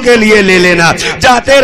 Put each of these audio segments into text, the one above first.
کے لیے لے لینا. جاتے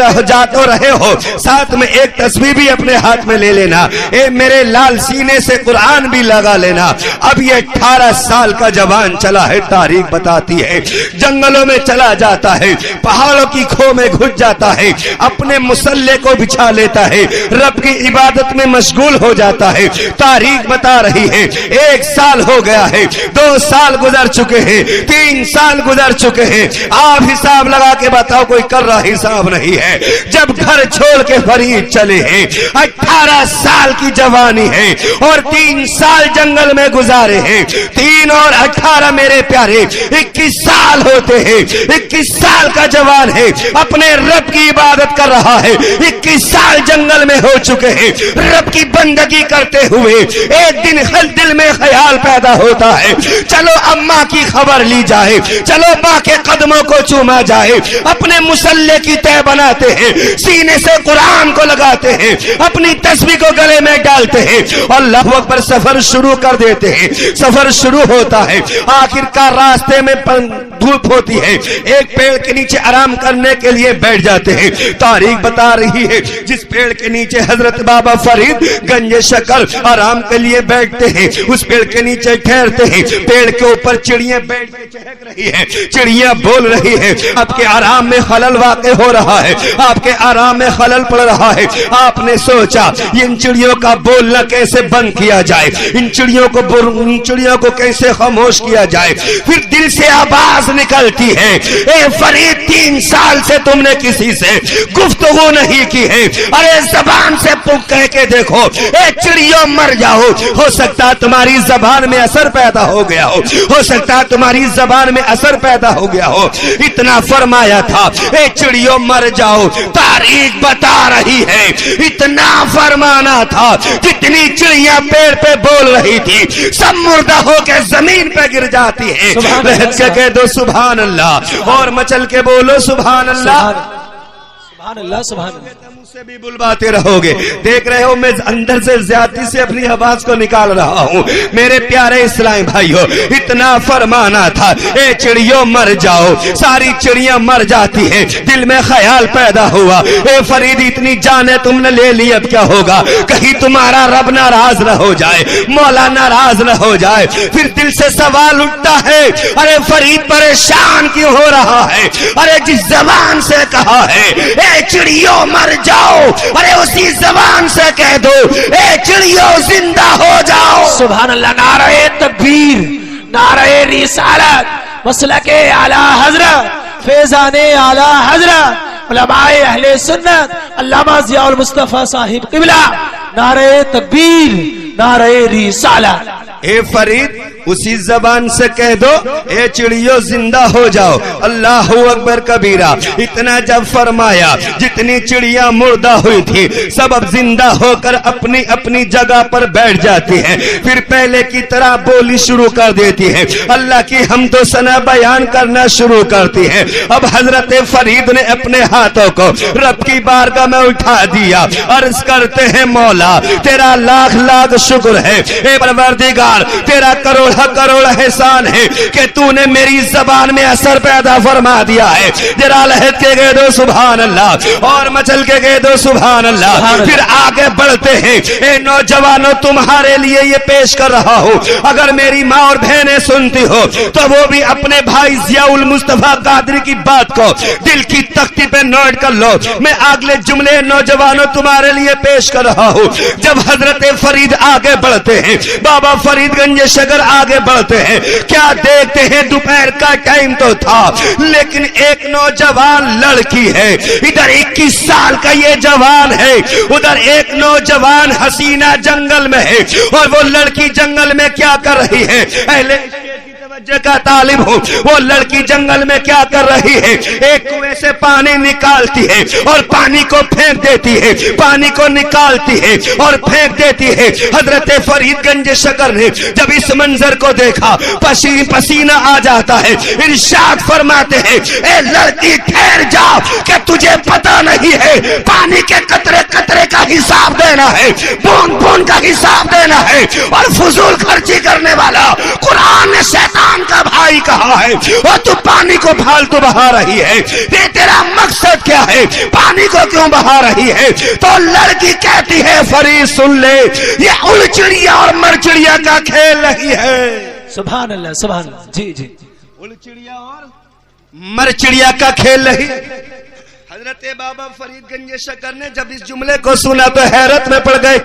رہے ہو ساتھ میں ایک تسبیح بھی اپنے ہاتھ میں لے لینا. اے میرے لال سینے سے قرآن بھی لگا لینا. اب یہ 18 سال کا جوان چلا ہے, تاریخ بتاتی ہے جنگلوں میں چلا جاتا ہے, پہاڑوں کی کھو میں گھس جاتا ہے, اپنے مسلح کو بچھا لیتا ہے, رب کی عبادت میں مشغول ہو جاتا ہے. تاریخ بتا رہی ہے 1 سال ہو گیا ہے, 2 سال گزر چکے ہیں, 3 سال گزر چکے ہیں. آپ حساب لگا کے بتاؤ, کوئی کر رہا حساب نہیں ہے. جب گھر چھوڑ کے فرید چلے ہیں, 18 سال کی جوانی ہے اور 3 سال جنگل میں گزارے ہیں. 3 اور 18 میرے پیارے 21 سال ہوتے ہیں. 21 سال کا جوان ہے, اپنے رب کی عبادت کر رہا ہے. 21 سال جنگل میں ہو چکے ہیں, رب کی بندگی کرتے ہوئے ایک دن دل میں خیال پیدا ہوتا ہے, چلو اماں کی خبر لی جائے, چلو ماں کے قدموں کو چوما جائے. اپنے مسلح کی تہ بناتے ہیں, سینے سے قرآن کو لگاتے ہیں, اپنی تسبیح کو گلے میں ڈالتے ہیں, اللہ اکبر سفر شروع کر دیتے ہیں. سفر شروع ہوتا ہے, آخر کا راستے میں دھوپ ہوتی ہے, ایک پیڑ کے نیچے آرام کرنے کے لیے بیٹھ جاتے ہیں. تاریخ بتا رہی ہے جس پیڑ کے نیچے حضرت بابا فرید گنج شکر آرام کے لیے بیٹھتے ہیں, اس پیڑ کے نیچے ٹھہرتے ہیں. پیڑ کے اوپر چڑیاں بیٹھ کے چہک رہی ہیں, چڑیاں بول رہی ہیں. آپ کے آرام میں خلل واقع ہو رہا ہے, آپ کے آرام میں خلل پڑ رہا ہے. آپ نے سوچا ان چڑیوں کا بولنا کیسے بند کیا جائے, ان چڑیوں کو کیسے خاموش کیا جائے. پھر دل سے آواز نکلتی ہے, اے فرید 3 سال سے تم نے کسی سے گفتگو نہیں کی ہے, ارے زبان سے کہہ کے دیکھو, اے چڑیوں مر جاؤ. ہو سکتا تمہاری زبان میں اثر پیدا ہو گیا ہو سکتا تمہاری زبان میں اثر پیدا ہو گیا ہو. اتنا فرمایا تھا, اے چڑیوں مر جاؤ. تاریخ بتا رہی ہے اتنا فرمانا تھا, جتنی چڑیاں پیڑ پہ بول رہی تھی سب مردہ ہو کے زمین پہ گر جاتی ہیں. لہج کے کہہ دو سبحان اللہ, اور مچل کے بولو سبحان اللہ. سبحان اللہ, سبحان اللہ. سے بھی بلواتے رہو گے. دیکھ رہے ہو میں اندر سے زیادتی سے اپنی آواز کو نکال رہا ہوں. میرے پیارے اسلامی بھائیو, اتنا فرمانا تھا, اے چڑیوں مر جاؤ. ساری چڑیاں مر جاتی ہیں. دل میں خیال پیدا ہوا, اے فرید اتنی جانیں تم نے لے لی, اب کیا ہوگا, کہیں تمہارا رب ناراض نہ ہو جائے, مولا ناراض نہ ہو جائے. پھر دل سے سوال اٹھتا ہے, ارے فرید پریشان کیوں ہو رہا ہے, ارے جس زبان سے کہا ہے اے چڑیوں مر جاؤ, ارے اسی زبان سے کہہ دو اے چڑیوں زندہ ہو جاؤ. سبحان اللہ. نعرہ تکبیر, نعرہ رسالت, مسلک اعلی حضرت, فیضان اعلی حضرت, علماء اہل سنت, علامہ ضیاء المصطفیٰ صاحب قبلہ. نعرہ تکبیر, نعرہ رسالت. اے فرید اسی زبان سے کہہ دو اے چڑیوں زندہ ہو جاؤ. اللہ اکبر کبیرہ. اتنا جب فرمایا, جتنی چڑیاں مردہ ہوئی تھی سب اب زندہ ہو کر اپنی اپنی جگہ پر بیٹھ جاتی ہیں. پھر پہلے کی طرح بولی شروع کر دیتی ہیں, اللہ کی حمد و ثنا بیان کرنا شروع کرتی ہیں. اب حضرت فرید نے اپنے ہاتھوں کو رب کی بارگاہ میں اٹھا دیا, عرض کرتے ہیں مولا تیرا لاکھ لاکھ شکر ہے, اے پروردگار تیرا کروڑ احسان ہے کہ تو نے میری زبان میں اثر پیدا فرما دیا ہے. ذرا لہج کے کہہ دو سبحان اللہ, اور مچل کے کہہ دو سبحان اللہ. پھر آگے بڑھتے ہیں, اے نوجوانوں تمہارے لیے یہ پیش کر رہا ہوں, اگر میری ماں اور بہنیں سنتی ہو تو وہ بھی اپنے بھائی ضیاء المصطفیٰ قادری کی بات کو دل کی تختی پہ نوٹ کر لو. میں اگلے جملے نوجوانوں تمہارے لیے پیش کر رہا ہوں. جب حضرت فرید آگے بڑھتے ہیں, بابا فرید گنج شکر آگے بڑھتے ہیں, کیا دیکھتے ہیں دوپہر کا ٹائم تو تھا لیکن ایک نوجوان لڑکی ہے. ادھر 21 سال کا یہ جوان ہے, ادھر ایک نوجوان حسینہ جنگل میں ہے. اور وہ لڑکی جنگل میں کیا کر رہی ہے, اہل کا طالب ہوں, وہ لڑکی جنگل میں کیا کر رہی ہے, ایک کنویں سے پانی نکالتی ہے اور پانی کو پھینک دیتی ہے, پانی کو نکالتی ہے اور پھینک دیتی ہے. حضرت فرید گنج شکر نے جب اس منظر کو دیکھا پسینہ آ جاتا ہے. ارشاد فرماتے ہیں, اے لڑکی ٹھہر جا, کہ تجھے پتہ نہیں ہے پانی کے قطرے قطرے کا حساب دینا ہے, بوند بوند کا حساب دینا ہے. اور فضول خرچی کرنے والا, قرآن نے شیطان جان کا بھائی کہاں ہے اور تو پانی کو پھالتو بہا رہی ہے؟ یہ تیرا مقصد کیا ہے؟ پانی کو کیوں بہا رہی ہے؟ تو لڑکی کہتی ہے فرید سن لے، یہ الچڑیا اور مرچڑیا کا کھیل نہیں ہے۔ سبحان اللہ سبحان اللہ، جی جی، الچڑیا اور مرچڑیا کا کھیل نہیں۔ حضرت بابا فرید گنج شکر نے جب اس جملے کو سنا تو حیرت میں پڑ گئے،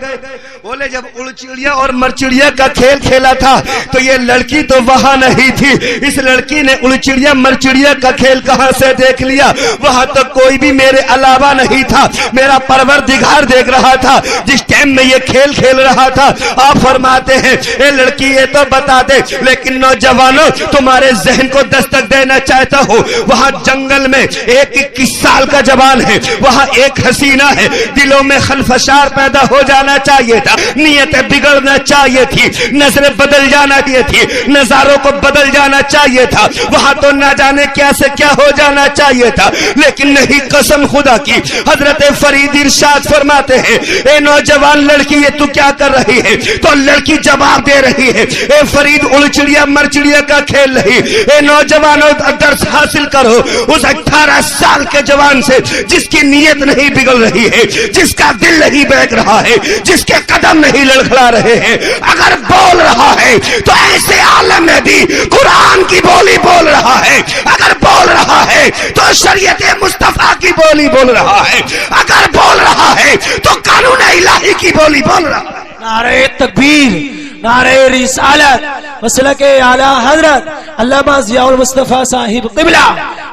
بولے جب الچڑیا اور مرچڑیا کا کھیل کھیلا تھا تو یہ لڑکی تو وہاں نہیں تھی، اس لڑکی نے الچڑیا مرچڑیا کا کھیل کہاں سے دیکھ لیا؟ وہاں تو کوئی بھی میرے علاوہ نہیں تھا، میرا پروردگار دیکھ رہا تھا جس ٹائم میں یہ کھیل کھیل رہا تھا۔ آپ فرماتے ہیں اے لڑکی یہ تو بتا دے، لیکن نوجوانوں تمہارے ذہن کو دستک دینا چاہتا ہوں، وہاں جنگل میں ایک 21 سال کا جوان ہے، وہاں ایک حسینہ ہے، دلوں میں خلفشار پیدا ہو جانا چاہیے تھا، نیتیں بگڑنا چاہیے تھی، نظریں بدل جانا چاہیے تھی، نظاروں کو بدل جانا چاہیے تھا، وہاں تو نہ جانے کیا سے کیا ہو جانا چاہیے تھا، لیکن نہیں، قسم خدا کی۔ حضرت فرید ارشاد فرماتے ہیں اے نوجوان لڑکی یہ تو کیا کر رہی ہے؟ تو لڑکی جواب دے رہی ہے اے فرید الچڑیا مرچڑیا کا کھیل نہیں، اے نوجوانوں درس حاصل کرو اس 18 سال کے جوان سے جس کی نیت نہیں بگڑ رہی ہے، جس کا دل نہیں بہک رہا ہے، جس کے قدم نہیں لڑکھڑا رہے ہیں، اگر بول رہا ہے تو ایسے عالم میں بھی قرآن کی بولی بول رہا ہے، اگر بول رہا ہے تو شریعت مصطفیٰ کی بولی بول رہا ہے، اگر بول رہا ہے تو قانون الہی کی بولی بول رہا ہے۔ نعرہ تکبیر، نعرہ رسالت، مسلک اعلی حضرت علامہ ضیاء المصطفیٰ صاحب قبلہ،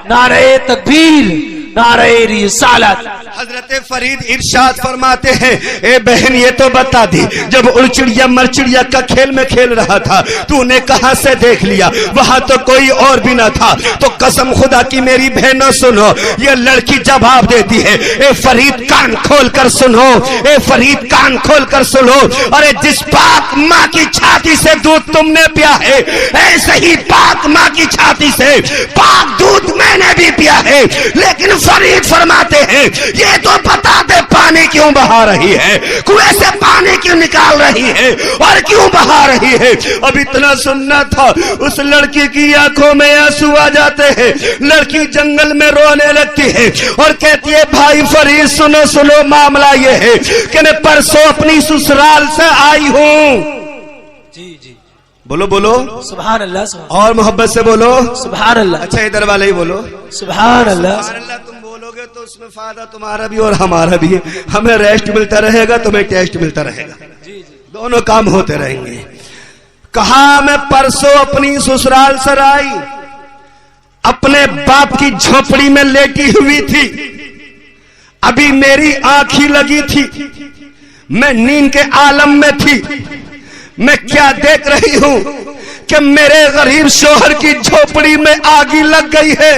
نعرہ تکبیر، نعرہ رسالت۔ حضرت فرید ارشاد فرماتے ہیں اے بہن یہ تو بتا دی جب الچڑیا مرچڑیا کا کھیل میں کھیل رہا تھا تو نے کہاں سے دیکھ لیا؟ وہاں تو کوئی اور بھی نہ تھا۔ تو قسم خدا کی میری بہنوں سنو، یہ لڑکی جواب دیتی ہے اے فرید کان کھول کر سنو، اے فرید کان کھول کر سنو، ارے جس پاک ماں کی چھاتی سے دودھ تم نے پیا ہے ایسے ہی پاک ماں کی چھاتی سے پاک دودھ میں نے بھی پیا ہے، لیکن فرید فرماتے ہیں یہ تو بتا دے پانی کیوں بہا رہی ہے، کنویں سے پانی کیوں نکال رہی ہے اور کیوں بہا رہی ہے؟ اب اتنا سننا تھا، اس لڑکی کی آنکھوں میں آنسو آ جاتے ہیں، لڑکی جنگل میں رونے لگتی ہے اور کہتی ہے بھائی فرید سنو سنو، معاملہ یہ ہے کہ میں پرسوں اپنی سسرال سے آئی ہوں۔ جی جی، بولو بولو سبحان اللہ سبحان اور محبت سے بولو سبحان اللہ، اچھا ادھر والے ہی بولو سبحان اللہ۔ سبحان اللہ۔ تم بولو گے تو اس میں فائدہ تمہارا بھی اور ہمارا بھی ہے، ہمیں ریسٹ ملتا رہے گا، تمہیں ٹیسٹ ملتا رہے گا، دونوں کام ہوتے رہیں گے۔ کہا میں پرسوں اپنی سسرال سے آئی، اپنے باپ کی جھوپڑی میں لیٹی ہوئی تھی، ابھی میری آنکھ ہی لگی تھی، میں نیند کے عالم میں تھی، میں کیا دیکھ رہی ہوں کہ میرے غریب شوہر کی جھوپڑی میں آگی لگ گئی ہے۔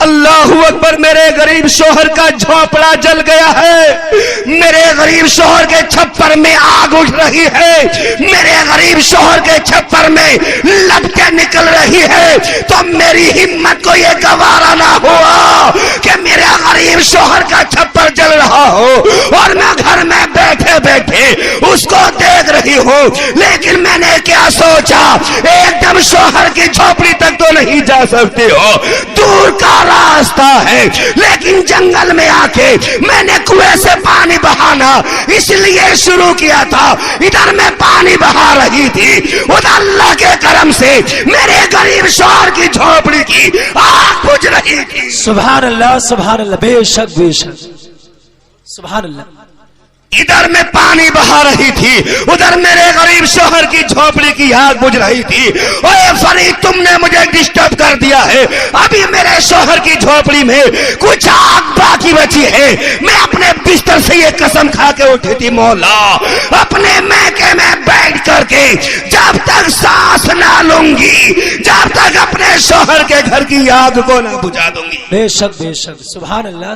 اللہ اکبر، میرے غریب شوہر کا جھونپڑا جل گیا ہے، میرے غریب شوہر کے چھپر میں آگ اٹھ رہی ہے، میرے غریب شوہر کے چھپر میں لپٹیں نکل رہی ہے، تو میری ہمت کو یہ گوارا نہ ہوا کہ میرے غریب شوہر کا چھپر جل رہا ہو اور میں گھر میں بیٹھے بیٹھے اس کو دیکھ رہی ہوں، لیکن میں نے کیا سوچا ایک دم شوہر کی جھوپڑی تک تو نہیں جا سکتی ہو، دور کا راستہ ہے، لیکن جنگل میں آ کے میں نے کنویں سے پانی بہانا اس لیے شروع کیا تھا، ادھر میں پانی بہا رہی تھی، ادھر اللہ کے کرم سے میرے غریب شوہر کی جھوپڑی کی آگ بجھ رہی تھی۔ سبحان اللہ سبحان اللہ، بے شک بے شک، سبحان اللہ۔ ادھر میں پانی بہا رہی تھی، ادھر میرے غریب شوہر کی جھوپڑی کی آگ بجھ رہی تھی۔ اوے فرید تم نے مجھے ڈسٹرب کر دیا ہے، ابھی میرے شوہر کی جھوپڑی میں کچھ آگ باقی بچی ہے، میں اپنے بستر سے یہ قسم کھا کے اٹھی تھی مولا اپنے میکے میں بیٹھ کر کے جب تک سانس نہ لوں گی، جب تک اپنے شوہر کے گھر کی آگ کو نہ بجھا دوں گی۔ بے شک بے شک، سبحان اللہ۔